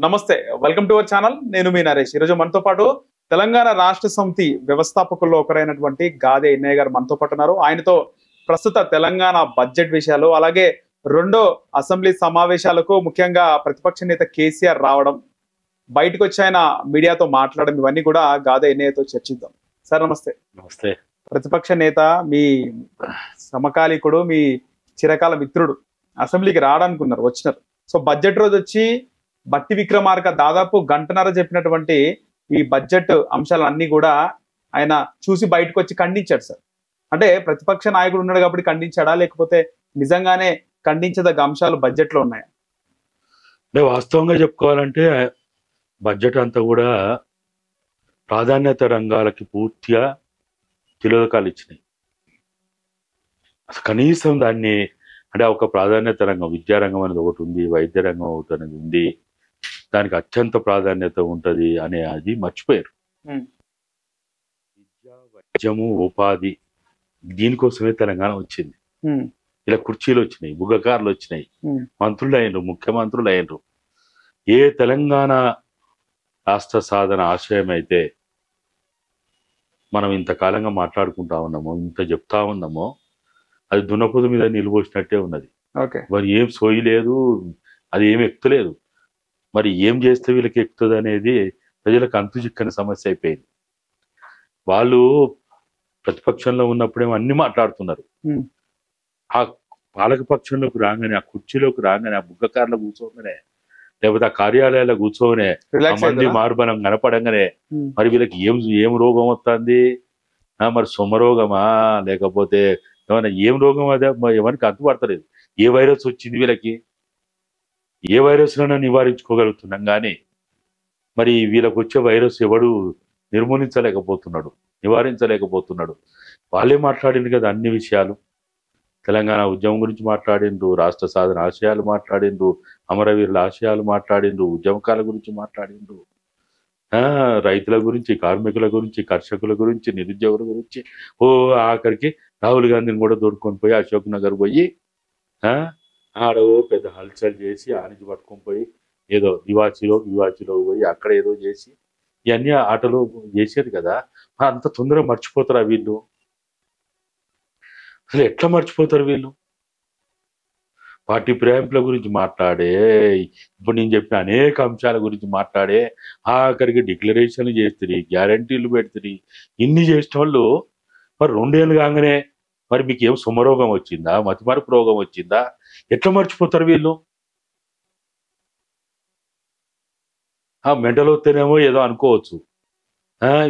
నమస్తే, welcome to our channel. నేను మీ నరేష్. ఈరోజు మనతో పాటు తెలంగాణ రాష్ట్ర సమితి వ్యవస్థాపకుల్లో ఒకరైనటువంటి గాదే ఎన్నయ్య గారు మనతో పాటు ఉన్నారు. ఆయనతో ప్రస్తుత తెలంగాణ బడ్జెట్ విషయాలు, అలాగే రెండో అసెంబ్లీ సమావేశాలకు ముఖ్యంగా ప్రతిపక్ష నేత కేసీఆర్ రావడం, బయటకు వచ్చి ఆయన మీడియాతో మాట్లాడడం, ఇవన్నీ కూడా గాదే ఎన్నయ్యతో చర్చిద్దాం. సార్ నమస్తే. నమస్తే. ప్రతిపక్ష నేత, మీ సమకాలీకుడు, మీ చిరకాల మిత్రుడు అసెంబ్లీకి రావడానుకున్నారు, వచ్చినారు. సో బడ్జెట్ రోజు వచ్చి బట్టి విక్రమార్క దాదాపు గంటన్నర చెప్పినటువంటి ఈ బడ్జెట్ అంశాలన్నీ కూడా ఆయన చూసి బయటకు వచ్చి ఖండించాడు సార్. అంటే ప్రతిపక్ష నాయకుడు ఉన్నాడు కాబట్టి ఖండించాడా, లేకపోతే నిజంగానే ఖండించదగ్గ అంశాలు బడ్జెట్ లో ఉన్నాయా? అంటే వాస్తవంగా చెప్పుకోవాలంటే బడ్జెట్ అంతా కూడా ప్రాధాన్యత రంగాలకి పూర్తిగా తిలోదకాలు ఇచ్చినాయి. అసలు కనీసం దాన్ని అంటే ఒక ప్రాధాన్యత రంగం, విద్యారంగం అనేది ఒకటి ఉంది, వైద్య రంగం ఒకటి అనేది ఉంది, దానికి అత్యంత ప్రాధాన్యత ఉంటుంది అనే అది మర్చిపోయారు. విద్య, వైద్యము, ఉపాధి, దీనికోసమే తెలంగాణ వచ్చింది. ఇలా కుర్చీలు వచ్చినాయి, బుగ్గకారులు వచ్చినాయి, మంత్రులు అయినరు, ముఖ్యమంత్రులు అయినరు. ఏ తెలంగాణ రాష్ట్ర సాధన ఆశయం అయితే మనం ఇంతకాలంగా మాట్లాడుకుంటా ఉన్నామో, ఇంత చెప్తా ఉన్నామో, అది దున్నపోతు మీద నిలబోసినట్టే ఉన్నది. మరి ఏం సోయి లేదు, అది ఏం ఎక్కుతలేదు. మరి ఏం చేస్తే వీళ్ళకి ఎక్కుతుంది అనేది ప్రజలకు అంతు చిక్కని సమస్య అయిపోయింది. వాళ్ళు ప్రతిపక్షంలో ఉన్నప్పుడేమో అన్ని మాట్లాడుతున్నారు. ఆ పాలకపక్షంలోకి రాగానే, ఆ కుర్చీలోకి రాగానే, ఆ బుగ్గకారులో కూర్చోగానే, లేకపోతే ఆ కార్యాలయాల్లో కూర్చోగానే, ఆ మంది మారుబలం కనపడంగానే మరి వీళ్ళకి ఏం రోగం వస్తుంది, మరి సొమ్మరోగమా లేకపోతే ఏమైనా ఏం రోగం అదే ఎవరికి అంతుపడతలేదు. ఏ వైరస్ వచ్చింది వీళ్ళకి, ఏ వైరస్లను నివారించుకోగలుగుతున్నాం కానీ మరి వీళ్ళకి వచ్చే వైరస్ ఎవడు నిర్మూలించలేకపోతున్నాడు, నివారించలేకపోతున్నాడు. వాళ్ళే మాట్లాడింది కదా అన్ని విషయాలు. తెలంగాణ ఉద్యమం గురించి మాట్లాడిండ్రు, రాష్ట్ర సాధన ఆశయాలు మాట్లాడిండ్రు, అమరవీరుల ఆశయాలు మాట్లాడిండ్రు, ఉద్యమకాల గురించి మాట్లాడిండ్రు, రైతుల గురించి, కార్మికుల గురించి, కర్షకుల గురించి, నిరుద్యోగుల గురించి. ఆఖరికి రాహుల్ గాంధీని కూడా దొరుకుని పోయి అశోక్ నగర్ పోయి ఆడవో పెద్ద హల్చల్ చేసి ఆనికి పట్టుకొని పోయి ఏదో దివాచిలో పోయి అక్కడ ఏదో చేసి ఇవన్నీ ఆటలో చేసేది కదా. అంత తొందరగా మర్చిపోతారా వీళ్ళు? అసలు ఎట్లా మర్చిపోతారు వీళ్ళు? పార్టీ ప్రేమికుల గురించి మాట్లాడే, ఇప్పుడు నేను చెప్పిన అనేక అంశాల గురించి మాట్లాడే, ఆఖరికి డిక్లరేషన్లు చేస్తుంది, గ్యారంటీలు పెడుతుంది. ఇన్ని చేసిన వాళ్ళు మరి 2 ఏళ్ళు కాగానే మరి మీకు ఏం సుమరోగం వచ్చిందా, మతిమరుపు రోగం వచ్చిందా? ఎట్లా మర్చిపోతారు వీళ్ళు? మెంటల్ వస్తేనేమో ఏదో అనుకోవచ్చు.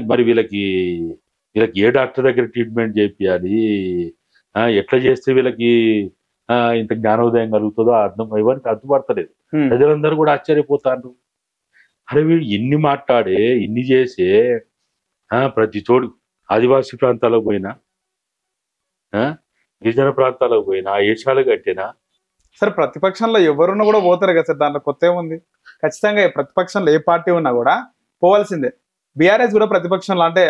మరి వీళ్ళకి ఏ డాక్టర్ దగ్గర ట్రీట్మెంట్ చేయాలి, ఎట్లా చేస్తే వీళ్ళకి ఇంత జ్ఞానోదయం కలుగుతుందో అర్థం ఎవరికి అర్థపడతలేదు. ప్రజలందరూ కూడా ఆశ్చర్యపోతారు. అరే వీళ్ళు ఇన్ని మాట్లాడే, ఇన్ని చేసే, ప్రతి చోటు ఆదివాసీ ప్రాంతాలకు పోయినా, గిరిజన ప్రాంతాలకు పోయినా, ఏషాలు కట్టినా. సార్ ప్రతిపక్షంలో ఎవరున్నా కూడా పోతారు కదా సార్, దాంట్లో కొత్త ఏముంది? ఖచ్చితంగా ప్రతిపక్షంలో ఏ పార్టీ ఉన్నా కూడా పోవాల్సిందే. బీఆర్ఎస్ కూడా ప్రతిపక్షంలో అంటే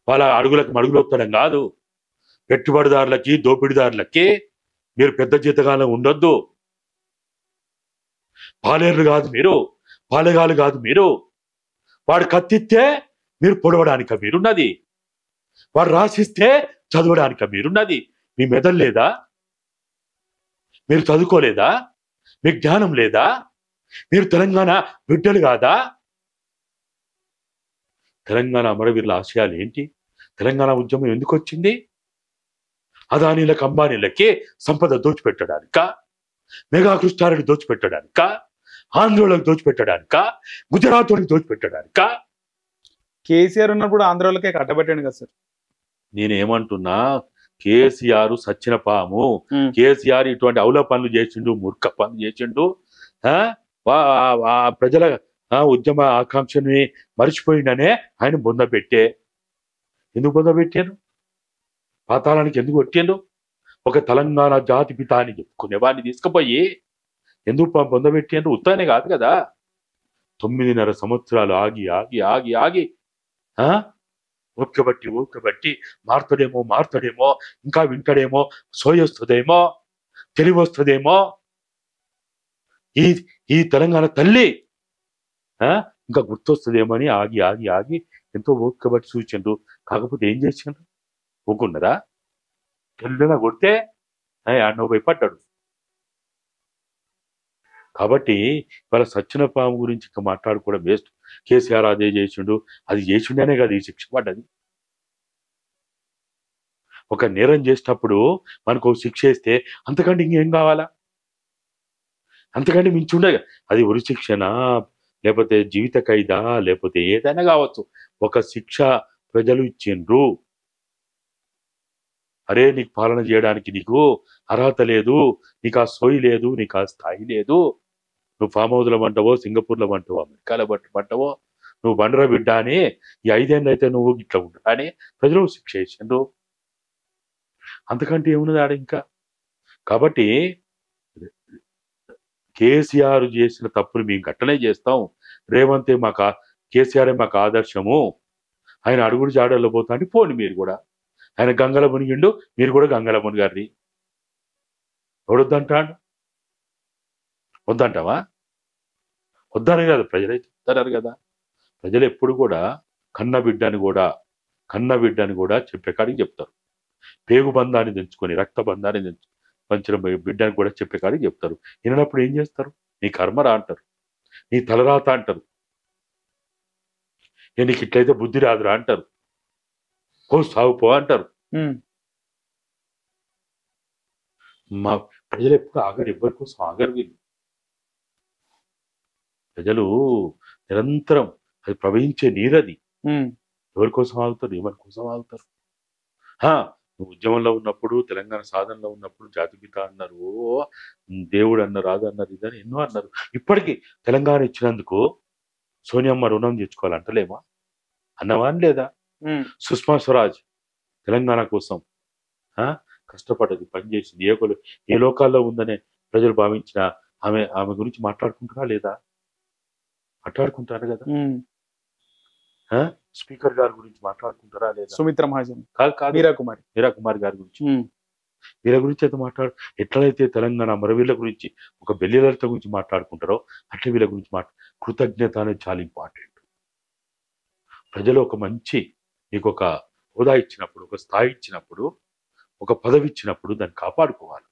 వాళ్ళ అడుగులకు మడుగులు వస్తడం కాదు. పెట్టుబడిదారులకి దోపిడీదారులకి మీరు పెద్ద జీతగాలం ఉండొద్దు. పాలేర్లు కాదు మీరు, పాలెగాలు కాదు మీరు. వాడు కత్తిస్తే మీరు పొడవడానిక మీరున్నది, వాడు రాసిస్తే చదవడానిక మీరున్నది. మీ మెదడు లేదా? మీరు చదువుకోలేదా? మీకు జ్ఞానం లేదా? మీరు తెలంగాణ బిడ్డలు కాదా? తెలంగాణ అమరవీరుల ఆశయాలు ఏంటి? తెలంగాణ ఉద్యమం ఎందుకు వచ్చింది? అదానీలకు అంబానీలకి సంపద దోచిపెట్టడానిక, మెగా కృష్ణారెడ్డి దోచిపెట్టడానిక, ఆంధ్రోలకు దోచిపెట్టడానిక, గుజరాత్ వాళ్ళకి దోచిపెట్టడానిక? కేసీఆర్ ఉన్నప్పుడు ఆంధ్రాలకే కట్టబెట్టాడు కదా సార్. నేనేమంటున్నా, కేసీఆర్ సచ్చిన పాము. కేసీఆర్ ఇటువంటి అవుల పనులు చేసిండు, మూర్ఖ పనులు చేసిండు. ప్రజల ఉద్యమ ఆకాంక్షని మర్చిపోయిండనే ఆయన బొందబెట్టే. ఎందుకు బొందబెట్టాను? పాతాళానికి ఎందుకు కొట్టాను? ఒక తెలంగాణ జాతి పిత అని చెప్పుకునే వాడిని తీసుకుపోయి ఎందుకు బొందబెట్టాను? ఉత్తానే కాదు కదా. 9.5 సంవత్సరాలు ఆగి ఆగి ఆగి ఆగి ఓపిక బట్టి మారుతాడేమో, ఇంకా వింటాడేమో, సోయొస్తుందేమో, తెలివి వస్తుందేమో. ఈ తెలంగాణ తల్లి ఇంకా గుర్తొస్తుందేమో అని ఆగి ఆగి ఆగి ఎంతో ఓపిక బట్టి చూసిండ్రు. కాకపోతే ఏం చేసిండ్రు? ఊకున్నారా? తెల్లగా కొడితే ఆడనో పోయి పడ్డాడు. కాబట్టి వాళ్ళ సచ్చిన పాము గురించి ఇంకా మాట్లాడుకోవడం వేస్ట్. కేసీఆర్ అదే చేసిండు, అది చేసిండనే కదా ఈ శిక్ష పడ్డది. ఒక నేరం చేసినప్పుడు మనకు శిక్ష వేస్తే అంతకంటే ఇంకేం కావాలా? అంతకంటే మించి ఉండదు. అది ఉరి శిక్షనా, లేకపోతే జీవిత ఖైదా, లేకపోతే ఏదైనా కావచ్చు. ఒక శిక్ష ప్రజలు ఇచ్చిండ్రు. అరే నీకు పాలన చేయడానికి నీకు అర్హత లేదు, నీకు ఆ సోయి లేదు, నీకు ఆ స్థాయి లేదు. నువ్వు ఫామ్ హౌస్లో పంటవో, సింగపూర్లో పంటవో, అమెరికాలో పంటవో, నువ్వు బండరా బిడ్డ అని ఈ 5 ఏళ్ళు అయితే నువ్వు ఇట్లా ఉంటా అని ప్రజలు శిక్ష ఇచ్చిండ్రు. అంతకంటే ఏమున్నది ఆడ ఇంకా? కాబట్టి కేసీఆర్ చేసిన తప్పులు మేము గట్టనే చేస్తాం. రేవంతే కేసీఆర్ మాకు ఆదర్శము. ఆయన అడుగుడు జాడల్లో పోతా అంటే పోండి మీరు కూడా. ఆయన గంగల మునిగిండు, మీరు కూడా గంగల మునిగారి. ఎవడొద్దంటాడు? వద్దంటావా? వద్దనే కదా ప్రజలైతే వద్దన్నారు కదా. ప్రజలు ఎప్పుడు కూడా కన్న బిడ్డని కూడా చెప్పే కాడికి చెప్తారు. పేగు బంధాన్ని తెంచుకొని, రక్త బంధాన్ని పంచిన బిడ్డని కూడా చెప్పే కాడికి చెప్తారు. వినప్పుడు ఏం చేస్తారు? నీ కర్మరా అంటారు, నీ తలరాత అంటారు, నీకు ఇట్లయితే బుద్ధి రాదురా అంటారు, పో సాగుపో అంటారు. మా ప్రజలు ఎప్పుడు ఆగరు, ఎవరి కోసం ఆగరు. వీళ్ళు ప్రజలు నిరంతరం అది ప్రవహించే నీరది. ఎవరి కోసం ఆగుతారు? ఎవరి కోసం ఆగుతారు? నువ్వు ఉద్యమంలో ఉన్నప్పుడు, తెలంగాణ సాధనలో ఉన్నప్పుడు జాతిపిత అన్నారు, దేవుడు అన్నారు, అది అన్నారు, ఇదని ఎన్నో అన్నారు. ఇప్పటికీ తెలంగాణ ఇచ్చినందుకు సోనియమ్మ రుణం తెచ్చుకోవాలంటలేమా? అన్నవా అని లేదా? సుష్మా స్వరాజ్ తెలంగాణ కోసం కష్టపడ్డది, పనిచేసింది, ఏ లోకాల్లో ఉందనే ప్రజలు భావించిన ఆమె గురించి మాట్లాడుకుంటారా లేదా? మాట్లాడుకుంటారు కదా. స్పీకర్ గారి గురించి మాట్లాడుకుంటారా లేదా? సుమిత్ర మహాజన్, మీరా కుమార్ గారి గురించి, వీళ్ళ గురించి అయితే ఎట్లయితే తెలంగాణ అమరవీరుల గురించి, ఒక బెల్లిలత గురించి మాట్లాడుకుంటారో అట్లా వీళ్ళ గురించి కృతజ్ఞత అనేది చాలా ఇంపార్టెంట్. ప్రజలు ఒక మంచి నీకు ఒక హోదా ఇచ్చినప్పుడు, ఒక స్థాయి ఇచ్చినప్పుడు, ఒక పదవి ఇచ్చినప్పుడు దాన్ని కాపాడుకోవాలి.